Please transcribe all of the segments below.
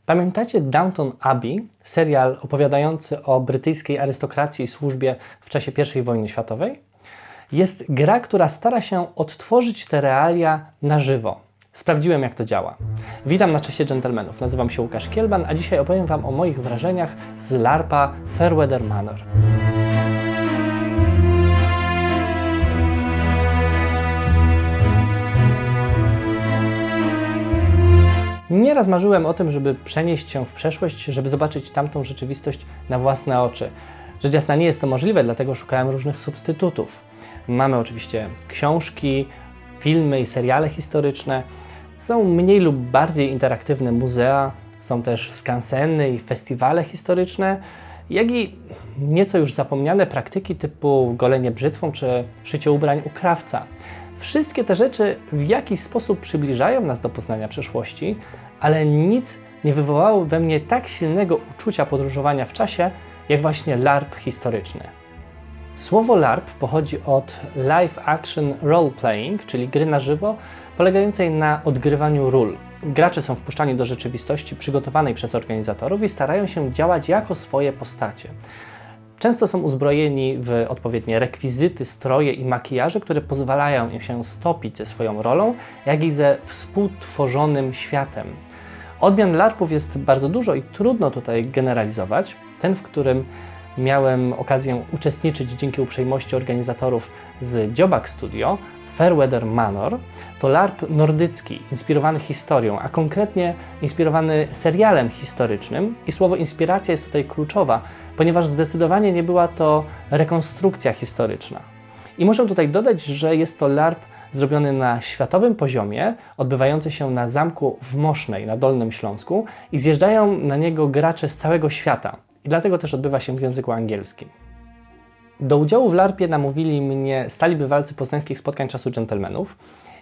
Pamiętacie Downton Abbey, serial opowiadający o brytyjskiej arystokracji i służbie w czasie I wojny światowej? Jest gra, która stara się odtworzyć te realia na żywo. Sprawdziłem, jak to działa. Witam na czasie dżentelmenów. Nazywam się Łukasz Kielban, a dzisiaj opowiem Wam o moich wrażeniach z LARPa Fairweather Manor. Nieraz marzyłem o tym, żeby przenieść się w przeszłość, żeby zobaczyć tamtą rzeczywistość na własne oczy. Rzecz jasna, nie jest to możliwe, dlatego szukałem różnych substytutów. Mamy oczywiście książki, filmy i seriale historyczne. Są mniej lub bardziej interaktywne muzea, są też skanseny i festiwale historyczne, jak i nieco już zapomniane praktyki typu golenie brzytwą czy szycie ubrań u krawca. Wszystkie te rzeczy w jakiś sposób przybliżają nas do poznania przeszłości, ale nic nie wywołało we mnie tak silnego uczucia podróżowania w czasie, jak właśnie LARP historyczny. Słowo LARP pochodzi od Live Action Role Playing, czyli gry na żywo, polegającej na odgrywaniu ról. Gracze są wpuszczani do rzeczywistości przygotowanej przez organizatorów i starają się działać jako swoje postacie. Często są uzbrojeni w odpowiednie rekwizyty, stroje i makijaże, które pozwalają im się stopić ze swoją rolą, jak i ze współtworzonym światem. Odmian LARPów jest bardzo dużo i trudno tutaj generalizować. Ten, w którym miałem okazję uczestniczyć dzięki uprzejmości organizatorów z Dziobak Studio, Fairweather Manor, to LARP nordycki, inspirowany historią, a konkretnie inspirowany serialem historycznym. I słowo inspiracja jest tutaj kluczowa, ponieważ zdecydowanie nie była to rekonstrukcja historyczna. I muszę tutaj dodać, że jest to LARP zrobiony na światowym poziomie, odbywający się na zamku w Mosznej na Dolnym Śląsku i zjeżdżają na niego gracze z całego świata. I dlatego też odbywa się w języku angielskim. Do udziału w LARPie namówili mnie stali bywalcy poznańskich spotkań czasu dżentelmenów.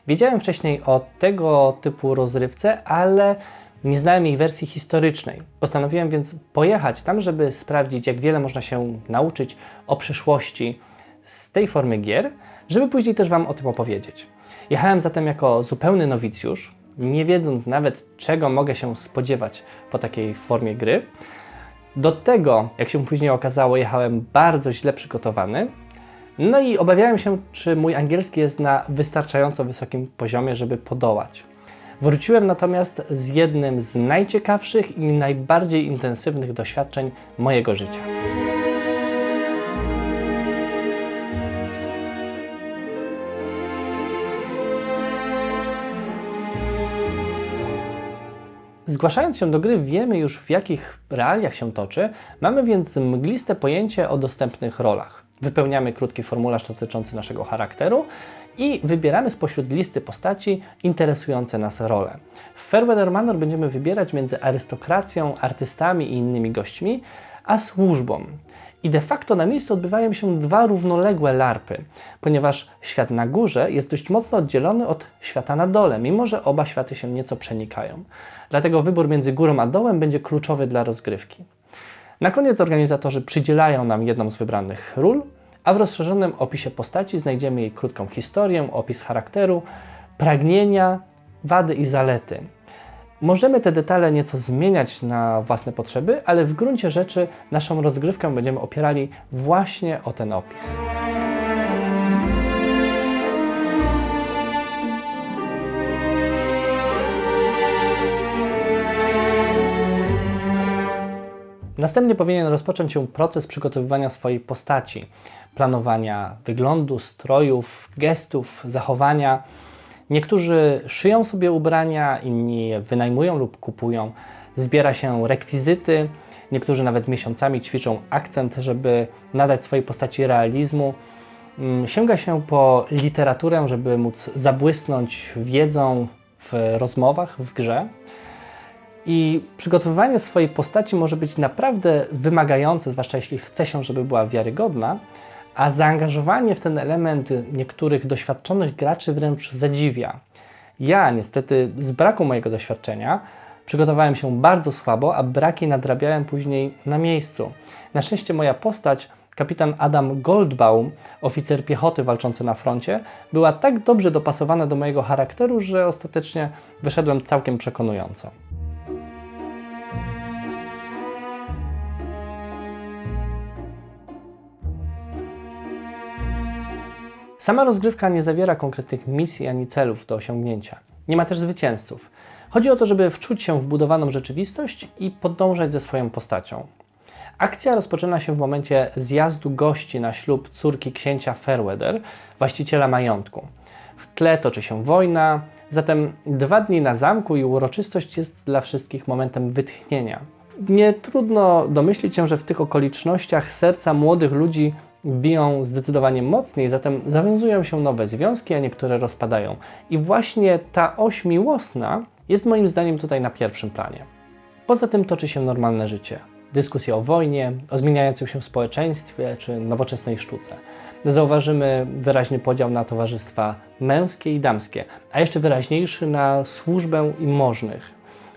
Wiedziałem wcześniej o tego typu rozrywce, ale nie znałem jej wersji historycznej. Postanowiłem więc pojechać tam, żeby sprawdzić, jak wiele można się nauczyć o przeszłości z tej formy gier, żeby później też Wam o tym opowiedzieć. Jechałem zatem jako zupełny nowicjusz, nie wiedząc nawet, czego mogę się spodziewać po takiej formie gry. Do tego, jak się później okazało, jechałem bardzo źle przygotowany. No i obawiałem się, czy mój angielski jest na wystarczająco wysokim poziomie, żeby podołać. Wróciłem natomiast z jednym z najciekawszych i najbardziej intensywnych doświadczeń mojego życia. Zgłaszając się do gry, wiemy już, w jakich realiach się toczy, mamy więc mgliste pojęcie o dostępnych rolach. Wypełniamy krótki formularz dotyczący naszego charakteru i wybieramy spośród listy postaci interesujące nas role. W Fairweather Manor będziemy wybierać między arystokracją, artystami i innymi gośćmi, a służbą. I de facto na miejscu odbywają się dwa równoległe LARPy, ponieważ świat na górze jest dość mocno oddzielony od świata na dole, mimo że oba światy się nieco przenikają. Dlatego wybór między górą a dołem będzie kluczowy dla rozgrywki. Na koniec organizatorzy przydzielają nam jedną z wybranych ról, a w rozszerzonym opisie postaci znajdziemy jej krótką historię, opis charakteru, pragnienia, wady i zalety. Możemy te detale nieco zmieniać na własne potrzeby, ale w gruncie rzeczy naszą rozgrywkę będziemy opierali właśnie o ten opis. Następnie powinien rozpocząć się proces przygotowywania swojej postaci, planowania wyglądu, strojów, gestów, zachowania. Niektórzy szyją sobie ubrania, inni je wynajmują lub kupują. Zbiera się rekwizyty, niektórzy nawet miesiącami ćwiczą akcent, żeby nadać swojej postaci realizmu. Sięga się po literaturę, żeby móc zabłysnąć wiedzą w rozmowach, w grze. I przygotowywanie swojej postaci może być naprawdę wymagające, zwłaszcza jeśli chce się, żeby była wiarygodna, a zaangażowanie w ten element niektórych doświadczonych graczy wręcz zadziwia. Ja niestety z braku mojego doświadczenia przygotowałem się bardzo słabo, a braki nadrabiałem później na miejscu. Na szczęście moja postać, kapitan Adam Goldbaum, oficer piechoty walczący na froncie, była tak dobrze dopasowana do mojego charakteru, że ostatecznie wyszedłem całkiem przekonująco. Sama rozgrywka nie zawiera konkretnych misji ani celów do osiągnięcia. Nie ma też zwycięzców. Chodzi o to, żeby wczuć się w budowaną rzeczywistość i podążać ze swoją postacią. Akcja rozpoczyna się w momencie zjazdu gości na ślub córki księcia Fairweather, właściciela majątku. W tle toczy się wojna, zatem 2 dni na zamku i uroczystość jest dla wszystkich momentem wytchnienia. Nie trudno domyślić się, że w tych okolicznościach serca młodych ludzi biją zdecydowanie mocniej, zatem zawiązują się nowe związki, a niektóre rozpadają. I właśnie ta oś miłosna jest moim zdaniem tutaj na pierwszym planie. Poza tym toczy się normalne życie. Dyskusje o wojnie, o zmieniającym się społeczeństwie czy nowoczesnej sztuce. Zauważymy wyraźny podział na towarzystwa męskie i damskie, a jeszcze wyraźniejszy na służbę i możnych.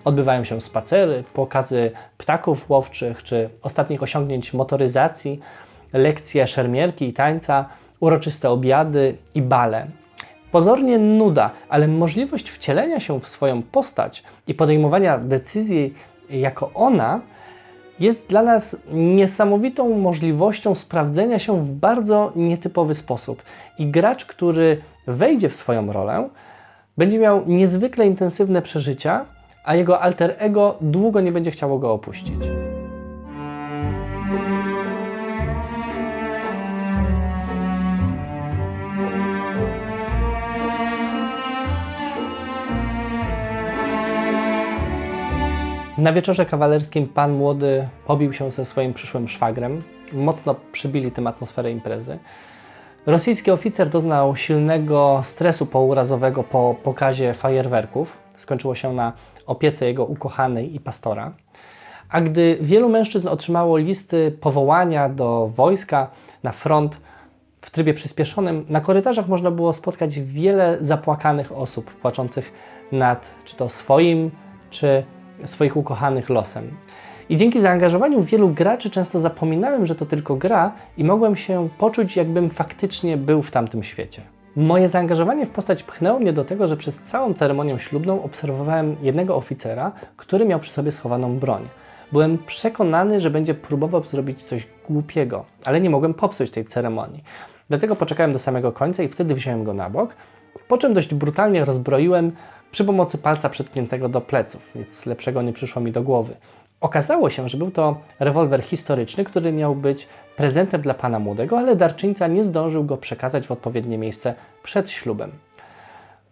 Odbywają się spacery, pokazy ptaków łowczych czy ostatnich osiągnięć motoryzacji, lekcje szermierki i tańca, uroczyste obiady i bale. Pozornie nuda, ale możliwość wcielenia się w swoją postać i podejmowania decyzji jako ona jest dla nas niesamowitą możliwością sprawdzenia się w bardzo nietypowy sposób. I gracz, który wejdzie w swoją rolę, będzie miał niezwykle intensywne przeżycia, a jego alter ego długo nie będzie chciało go opuścić. Na wieczorze kawalerskim pan młody pobił się ze swoim przyszłym szwagrem. Mocno przybili tym atmosferę imprezy. Rosyjski oficer doznał silnego stresu pourazowego po pokazie fajerwerków. Skończyło się na opiece jego ukochanej i pastora. A gdy wielu mężczyzn otrzymało listy powołania do wojska na front w trybie przyspieszonym, na korytarzach można było spotkać wiele zapłakanych osób płaczących nad czy to swoim, czy swoich ukochanych losem. I dzięki zaangażowaniu wielu graczy często zapominałem, że to tylko gra i mogłem się poczuć, jakbym faktycznie był w tamtym świecie. Moje zaangażowanie w postać pchnęło mnie do tego, że przez całą ceremonię ślubną obserwowałem jednego oficera, który miał przy sobie schowaną broń. Byłem przekonany, że będzie próbował zrobić coś głupiego, ale nie mogłem popsuć tej ceremonii. Dlatego poczekałem do samego końca i wtedy wziąłem go na bok, po czym dość brutalnie rozbroiłem przy pomocy palca przytkniętego do pleców. Nic lepszego nie przyszło mi do głowy. Okazało się, że był to rewolwer historyczny, który miał być prezentem dla pana młodego, ale darczyńca nie zdążył go przekazać w odpowiednie miejsce przed ślubem.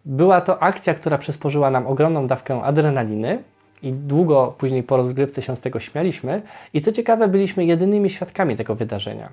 Była to akcja, która przysporzyła nam ogromną dawkę adrenaliny i długo później po rozgrywce się z tego śmialiśmy i co ciekawe, byliśmy jedynymi świadkami tego wydarzenia.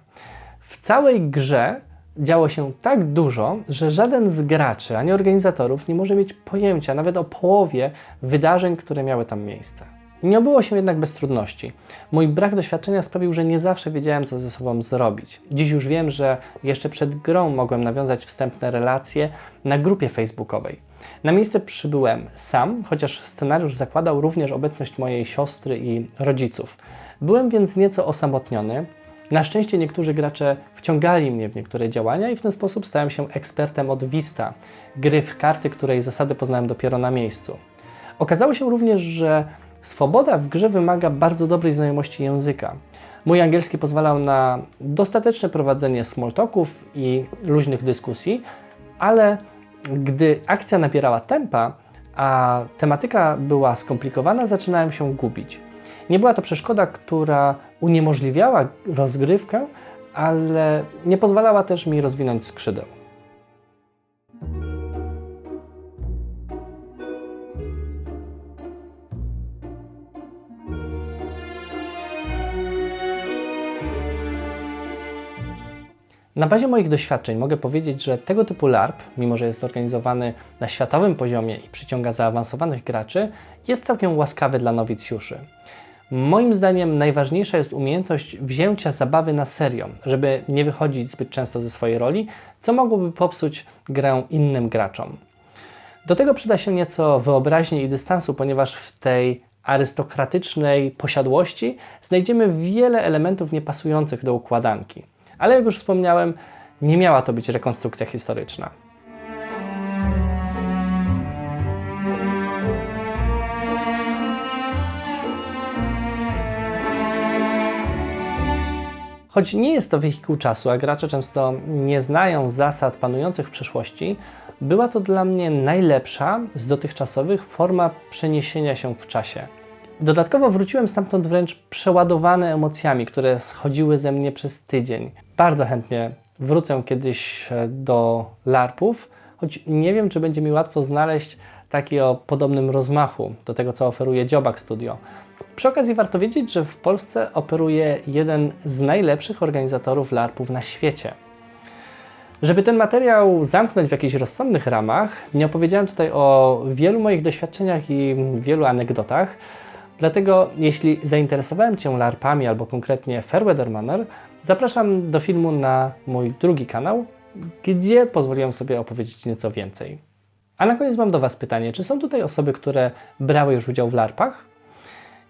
W całej grze działo się tak dużo, że żaden z graczy ani organizatorów nie może mieć pojęcia nawet o połowie wydarzeń, które miały tam miejsce. Nie obyło się jednak bez trudności. Mój brak doświadczenia sprawił, że nie zawsze wiedziałem, co ze sobą zrobić. Dziś już wiem, że jeszcze przed grą mogłem nawiązać wstępne relacje na grupie facebookowej. Na miejsce przybyłem sam, chociaż scenariusz zakładał również obecność mojej siostry i rodziców. Byłem więc nieco osamotniony. Na szczęście niektórzy gracze wciągali mnie w niektóre działania i w ten sposób stałem się ekspertem od Vista, gry w karty, której zasady poznałem dopiero na miejscu. Okazało się również, że swoboda w grze wymaga bardzo dobrej znajomości języka. Mój angielski pozwalał na dostateczne prowadzenie small talków i luźnych dyskusji, ale gdy akcja nabierała tempa, a tematyka była skomplikowana, zaczynałem się gubić. Nie była to przeszkoda, która uniemożliwiała rozgrywkę, ale nie pozwalała też mi rozwinąć skrzydeł. Na bazie moich doświadczeń mogę powiedzieć, że tego typu LARP, mimo że jest zorganizowany na światowym poziomie i przyciąga zaawansowanych graczy, jest całkiem łaskawy dla nowicjuszy. Moim zdaniem najważniejsza jest umiejętność wzięcia zabawy na serio, żeby nie wychodzić zbyt często ze swojej roli, co mogłoby popsuć grę innym graczom. Do tego przyda się nieco wyobraźni i dystansu, ponieważ w tej arystokratycznej posiadłości znajdziemy wiele elementów niepasujących do układanki. Ale jak już wspomniałem, nie miała to być rekonstrukcja historyczna. Choć nie jest to wehikuł czasu, a gracze często nie znają zasad panujących w przeszłości, była to dla mnie najlepsza z dotychczasowych forma przeniesienia się w czasie. Dodatkowo wróciłem stamtąd wręcz przeładowany emocjami, które schodziły ze mnie przez tydzień. Bardzo chętnie wrócę kiedyś do LARPów, choć nie wiem, czy będzie mi łatwo znaleźć taki o podobnym rozmachu do tego, co oferuje Dziobak Studio. Przy okazji warto wiedzieć, że w Polsce operuje jeden z najlepszych organizatorów LARPów na świecie. Żeby ten materiał zamknąć w jakichś rozsądnych ramach, nie opowiedziałem tutaj o wielu moich doświadczeniach i wielu anegdotach, dlatego jeśli zainteresowałem Cię LARPami albo konkretnie Fairweather Manor, zapraszam do filmu na mój drugi kanał, gdzie pozwoliłem sobie opowiedzieć nieco więcej. A na koniec mam do Was pytanie, czy są tutaj osoby, które brały już udział w LARPach?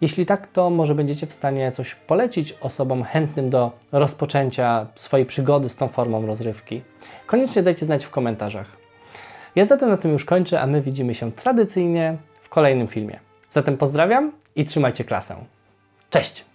Jeśli tak, to może będziecie w stanie coś polecić osobom chętnym do rozpoczęcia swojej przygody z tą formą rozrywki. Koniecznie dajcie znać w komentarzach. Ja zatem na tym już kończę, a my widzimy się tradycyjnie w kolejnym filmie. Zatem pozdrawiam i trzymajcie klasę. Cześć!